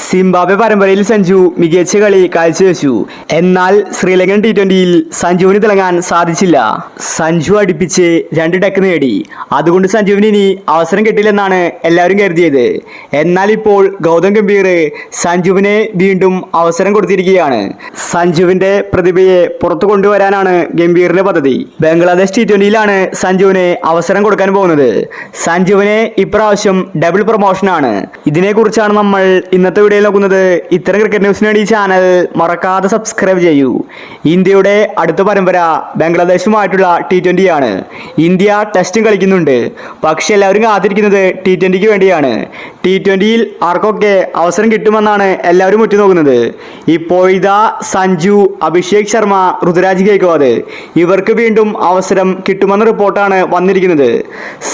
Zimbabwe പരമ്പരയിൽ സഞ്ജു മികച്ച കളി കാഴ്ചവെച്ചു. എന്നാൽ ശ്രീലങ്കൻ ടി20യിൽ സഞ്ജുവിന് തിളങ്ങാൻ സാധിച്ചില്ല. സഞ്ജു അടുപ്പിച്ച് 2 ഡക്ക് നേടി. അതുകൊണ്ട് സഞ്ജുവിന് ഇനി അവസരം കിട്ടില്ലെന്നാണ് എല്ലാവരും കരുതിയത്. എന്നാൽ ഇപ്പോൾ ഗൗതം ഗംഭീർ സഞ്ജുവിനെ വീണ്ടും അവസരം കൊടുത്തിരിക്കുകയാണ്. സഞ്ജുവിന്റെ പ്രതിഭയെ പുറത്തു കൊണ്ടുവരാനാണ് ഗംഭീറിന്റെ പദ്ധതി. ബംഗ്ലാദേശ് ടി20യിലാണ് സഞ്ജുവിന് അവസരം കൊടുക്കാൻ പോകുന്നത്. സഞ്ജുവിന് ഇപ്രാവശ്യം ഡബിൾ പ്രൊമോഷനാണ്. ഇതിനെക്കുറിച്ചാണ് നമ്മൾ ഇന്നത്തെ വീഡിയോയിൽ നോക്കുന്നത്. ഇത്തരം ക്രിക്കറ്റ് ന്യൂസിന് വേണ്ടി ഈ ചാനൽ മറക്കാതെ സബ്സ്ക്രൈബ് ചെയ്യൂ. ഇന്ത്യയുടെ അടുത്ത പരമ്പര ബംഗ്ലാദേശുമായിട്ടുള്ള ടി20 ആണ്. ഇന്ത്യ ടെസ്റ്റും കളിക്കുന്നുണ്ട്. പക്ഷെ എല്ലാവരും കാത്തിരിക്കുന്നത് ടി20ക്ക് വേണ്ടിയാണ്. ടി20യിൽ ആർക്കൊക്കെ അവസരം കിട്ടുമെന്നാണ് എല്ലാവരും ഉറ്റുനോക്കുന്നത്. ഇപ്പോഴിതാ സഞ്ജു, അഭിഷേക് ശർമ്മ, ഋതുരാജ് ഗെയ്ക്വാദ് ഇവർക്ക് വീണ്ടും അവസരം കിട്ടുമെന്ന റിപ്പോർട്ടാണ് വന്നിരിക്കുന്നത്.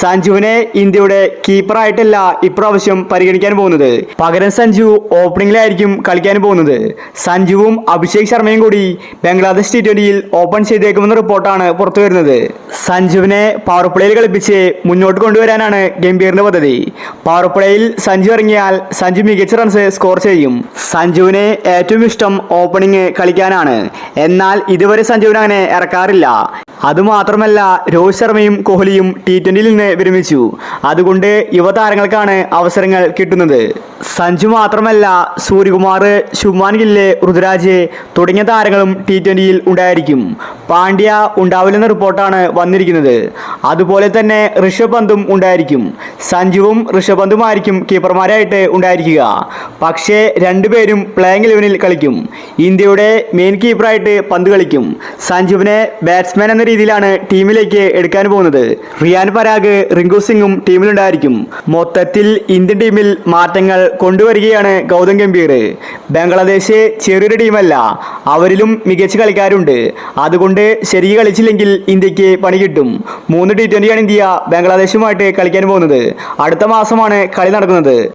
സഞ്ജുവിനെ ഇന്ത്യയുടെ കീപ്പറായിട്ടല്ല ഇപ്രാവശ്യം പരിഗണിക്കാൻ പോകുന്നത്. പകരം സഞ്ജു ഓപ്പണിംഗിലായിരിക്കും കളിക്കാൻ പോകുന്നത്. സഞ്ജുവും അഭിഷേക് ശർമ്മയും കൂടി ബംഗ്ലാദേശ് ടി20യിൽ ഓപ്പൺ ചെയ്തേക്കുമെന്ന റിപ്പോർട്ടാണ് പുറത്തു വരുന്നത്. സഞ്ജുവിനെ പവർ പ്ലേയിൽ കളിപ്പിച്ച് മുന്നോട്ട് കൊണ്ടുവരാനാണ് ഗംഭീറിന്റെ പദ്ധതി. പവർ പ്ലേയിൽ സഞ്ജു ഇറങ്ങിയാൽ സഞ്ജു മികച്ച റൺസ് സ്കോർ ചെയ്യും. സഞ്ജുവിന് ഏറ്റവും ഇഷ്ടം ഓപ്പണിംഗ് കളിക്കാനാണ്. എന്നാൽ ഇതുവരെ സഞ്ജുവിനെ അങ്ങനെ ഇറക്കാറില്ല. അതുമാത്രമല്ല, രോഹിത് ശർമ്മയും കോഹ്ലിയും ടി20യിൽ നിന്ന് വിരമിച്ചു. അതുകൊണ്ട് യുവതാരങ്ങൾക്കാണ് അവസരങ്ങൾ കിട്ടുന്നത്. സഞ്ജു മാത്രമല്ല, സൂര്യകുമാർ, ശുഭ്മാൻ ഗില്ല്, ഋതുരാജ് തുടങ്ങിയ താരങ്ങളും ടി20യിൽ ഉണ്ടായിരിക്കും. പാണ്ഡ്യ ഉണ്ടാവില്ലെന്ന റിപ്പോർട്ടാണ് വന്നിരിക്കുന്നത്. അതുപോലെ തന്നെ ഋഷഭ് പന്തും ഉണ്ടായിരിക്കും. സഞ്ജുവും ഋഷഭ് പന്തുമായിരിക്കും കീപ്പർമാരായിട്ട് ഉണ്ടായിരിക്കുക. പക്ഷേ രണ്ടുപേരും പ്ലേയിങ് 11ൽ കളിക്കും. ഇന്ത്യയുടെ മെയിൻ കീപ്പറായിട്ട് പന്ത് കളിക്കും. സഞ്ജുവിനെ ബാറ്റ്സ്മാൻ എന്ന രീതിയിലാണ് ടീമിലേക്ക് എടുക്കാൻ പോകുന്നത്. റിയാൻ പരാഗ്, റിങ്കു സിംഗും ടീമിലുണ്ടായിരിക്കും. മൊത്തത്തിൽ ഇന്ത്യൻ ടീമിൽ മാറ്റങ്ങൾ കൊണ്ടുവരികയാണ് ഗൗതം ഗംഭീർ. ബംഗ്ലാദേശ് ചെറിയൊരു ടീമല്ല, അവരിലും മികച്ച കളിക്കാരുണ്ട്. അതുകൊണ്ട് ശരിക്ക് കളിച്ചില്ലെങ്കിൽ ഇന്ത്യക്ക് പണി കിട്ടും. 3 ടി20 ആണ് ഇന്ത്യ ബംഗ്ലാദേശുമായിട്ട് കളിക്കാൻ പോകുന്നത്. അടുത്ത മാസമാണ് കളി നടക്കുന്നത്.